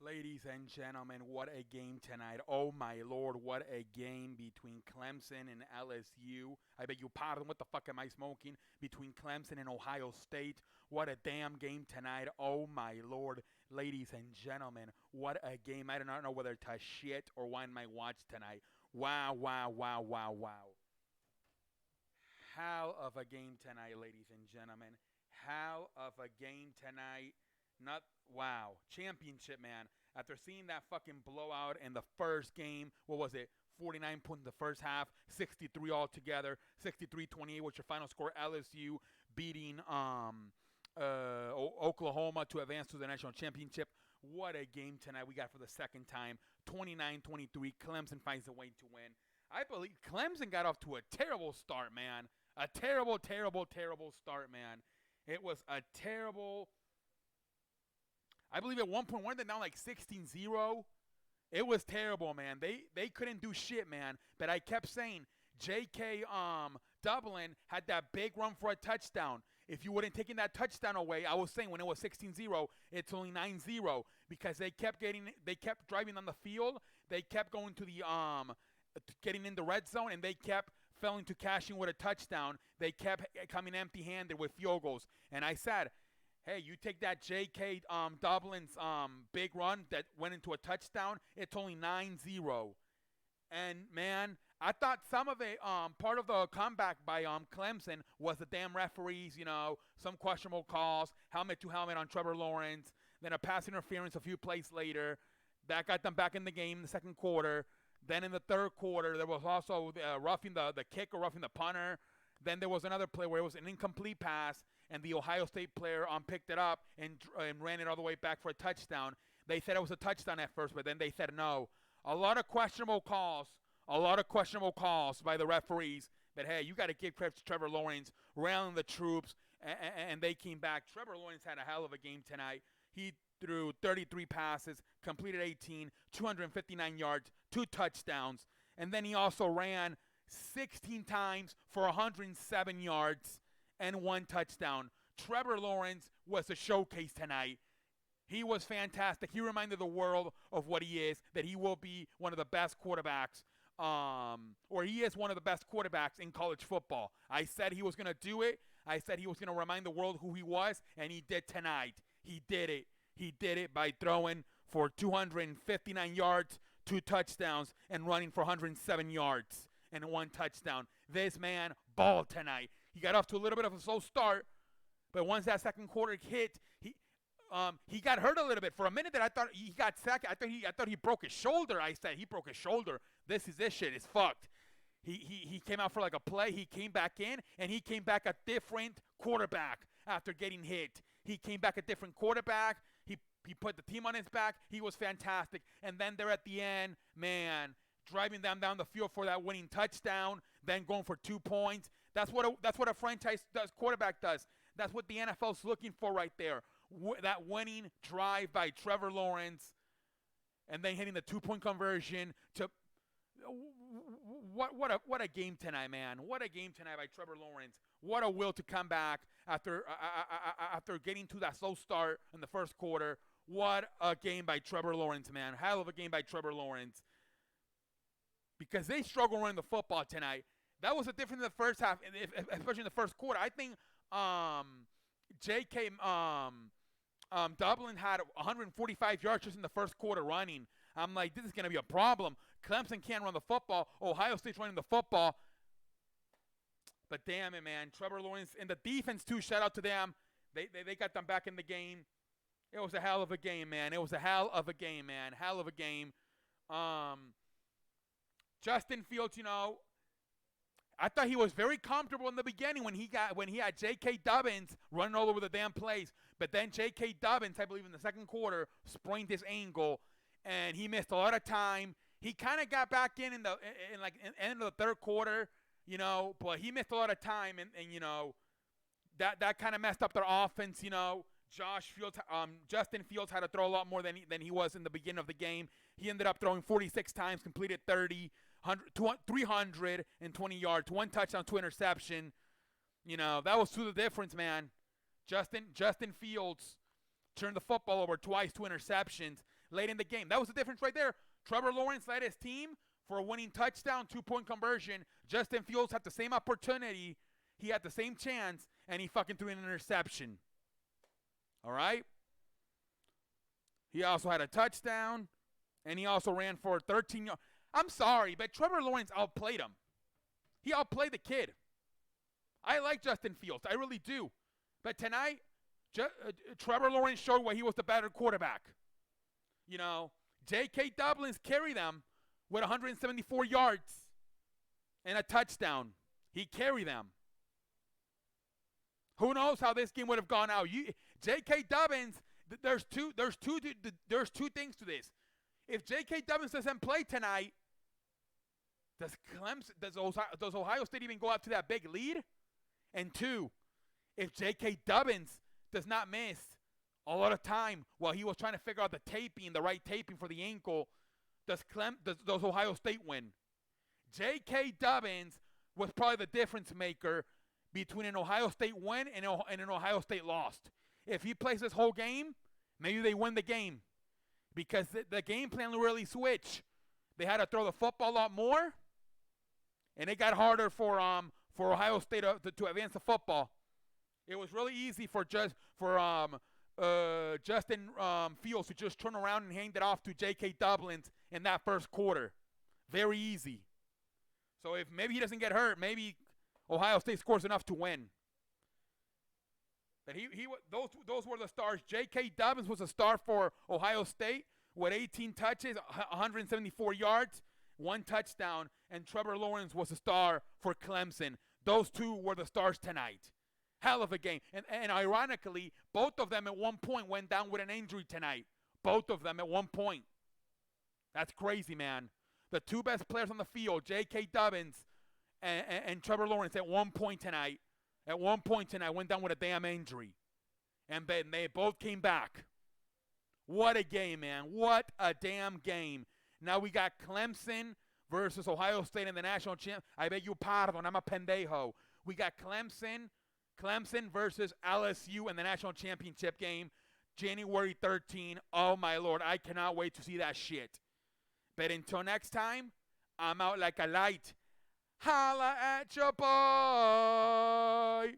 Ladies and gentlemen, what a game tonight. Oh my lord, what a game between Clemson and LSU. I beg your pardon, what the fuck am I smoking? Between Clemson and Ohio State. What a damn game tonight. Oh my lord, ladies and gentlemen, what a game. I do not know whether to shit or wind my watch tonight. Wow, wow, wow, wow, wow. Hell of a game tonight, ladies and gentlemen. Hell of a game tonight. Not wow. Championship, man. After seeing that fucking blowout in the first game, what was it? 49 points in the first half, 63 altogether, 63-28 was your final score. LSU beating Oklahoma to advance to the national championship. What a game tonight we got for the second time. 29-23. Clemson finds a way to win. I believe Clemson got off to a terrible start, man. A terrible, terrible, terrible start, man. It was a terrible. I believe at one point, weren't they down like 16-0? It was terrible, man. They couldn't do shit, man. But I kept saying, J.K. Dublin had that big run for a touchdown. If you wouldn't taken that touchdown away, I was saying when it was 16-0, it's only 9-0 because they kept driving on the field. They kept going to the getting in the red zone, and they kept failing to cash in with a touchdown. They kept coming empty-handed with field goals. And I said, hey, you take that J.K. Dublin's big run that went into a touchdown, it's only 9-0. And, man, I thought some of it, part of the comeback by Clemson was the damn referees, some questionable calls, helmet to helmet on Trevor Lawrence, then a pass interference a few plays later. That got them back in the game in the second quarter. Then in the third quarter, there was also roughing the kicker, roughing the punter. Then there was another play where it was an incomplete pass, and the Ohio State player picked it up and ran it all the way back for a touchdown. They said it was a touchdown at first, but then they said no. A lot of questionable calls by the referees. But, hey, you got to give credit to Trevor Lawrence, rallying the troops, and they came back. Trevor Lawrence had a hell of a game tonight. He threw 33 passes, completed 18, 259 yards, 2 touchdowns. And then he also ran 16 times for 107 yards and 1 touchdown. Trevor Lawrence was a showcase tonight. He was fantastic. He reminded the world of what he is, that he will be one of the best quarterbacks, or he is one of the best quarterbacks in college football. I said he was going to do it. I said he was going to remind the world who he was, and he did tonight. He did it. He did it by throwing for 259 yards, 2 touchdowns, and running for 107 yards and 1 touchdown. This man balled tonight. He got off to a little bit of a slow start, but once that second quarter hit, he got hurt a little bit. For a minute that I thought he got sacked. I thought he broke his shoulder. I said he broke his shoulder. This shit is fucked. He came out for like a play. He came back in, and he came back a different quarterback after getting hit. He came back a different quarterback. He put the team on his back. He was fantastic. And then there at the end, man, driving them down the field for that winning touchdown, then going for 2 points. That's what a franchise quarterback does. That's what the NFL's looking for right there. That winning drive by Trevor Lawrence, and then hitting the 2-point conversion to what a game tonight, man. What a game tonight by Trevor Lawrence. What a will to come back after getting to that slow start in the first quarter. What a game by Trevor Lawrence, man. Hell of a game by Trevor Lawrence. Because they struggled running the football tonight. That was a difference in the first half, especially in the first quarter. I think J.K. Dublin had 145 yards just in the first quarter running. I'm like, this is going to be a problem. Clemson can't run the football. Ohio State's running the football. But damn it, man. Trevor Lawrence and the defense, too, shout out to them. They got them back in the game. It was a hell of a game, man. It was a hell of a game, man. Hell of a game. Justin Fields, I thought he was very comfortable in the beginning when he had J.K. Dobbins running all over the damn place. But then J.K. Dobbins, I believe in the second quarter, sprained his ankle, and he missed a lot of time. He kind of got back in the end of the third quarter, but he missed a lot of time, and that kind of messed up their offense, Justin Fields had to throw a lot more than he was in the beginning of the game. He ended up throwing 46 times, completed 320 yards, 1 touchdown, 2 interception. That was the difference, man. Justin Fields turned the football over twice, 2 interceptions. late in the game. That was the difference right there. Trevor Lawrence led his team for a winning touchdown, 2-point conversion. Justin Fields had the same opportunity. He had the same chance, and he fucking threw an interception. All right? He also had a touchdown, and he also ran for 13 yards. I'm sorry, but Trevor Lawrence outplayed him. He outplayed the kid. I like Justin Fields. I really do. But tonight, Trevor Lawrence showed why he was the better quarterback. You know, J.K. Dobbins carried them with 174 yards and a touchdown. He carried them. Who knows how this game would have gone out? J.K. Dobbins, there's two things to this. If J.K. Dobbins doesn't play tonight, does Ohio State even go out to that big lead? And two, if J.K. Dobbins does not miss a lot of time while he was trying to figure out the right taping for the ankle, does Ohio State win? J.K. Dobbins was probably the difference maker between an Ohio State win and an Ohio State loss. If he plays this whole game, maybe they win the game. Because the game plan really switched. They had to throw the football a lot more, and it got harder for Ohio State to advance the football. It was really easy for Justin Fields to just turn around and hand it off to J.K. Dobbins in that first quarter. Very easy. So if maybe he doesn't get hurt, maybe Ohio State scores enough to win. But those were the stars. J.K. Dobbins was a star for Ohio State with 18 touches, 174 yards, 1 touchdown, and Trevor Lawrence was a star for Clemson. Those two were the stars tonight. Hell of a game. And ironically, both of them at one point went down with an injury tonight. Both of them at one point. That's crazy, man. The two best players on the field, J.K. Dobbins and Trevor Lawrence at one point tonight went down with a damn injury. And then they both came back. What a game, man. What a damn game. Now we got Clemson versus Ohio State in the national champ. I beg you pardon, I'm a pendejo. We got Clemson versus LSU in the national championship game, January 13. Oh, my Lord. I cannot wait to see that shit. But until next time, I'm out like a light. Holla at your boy.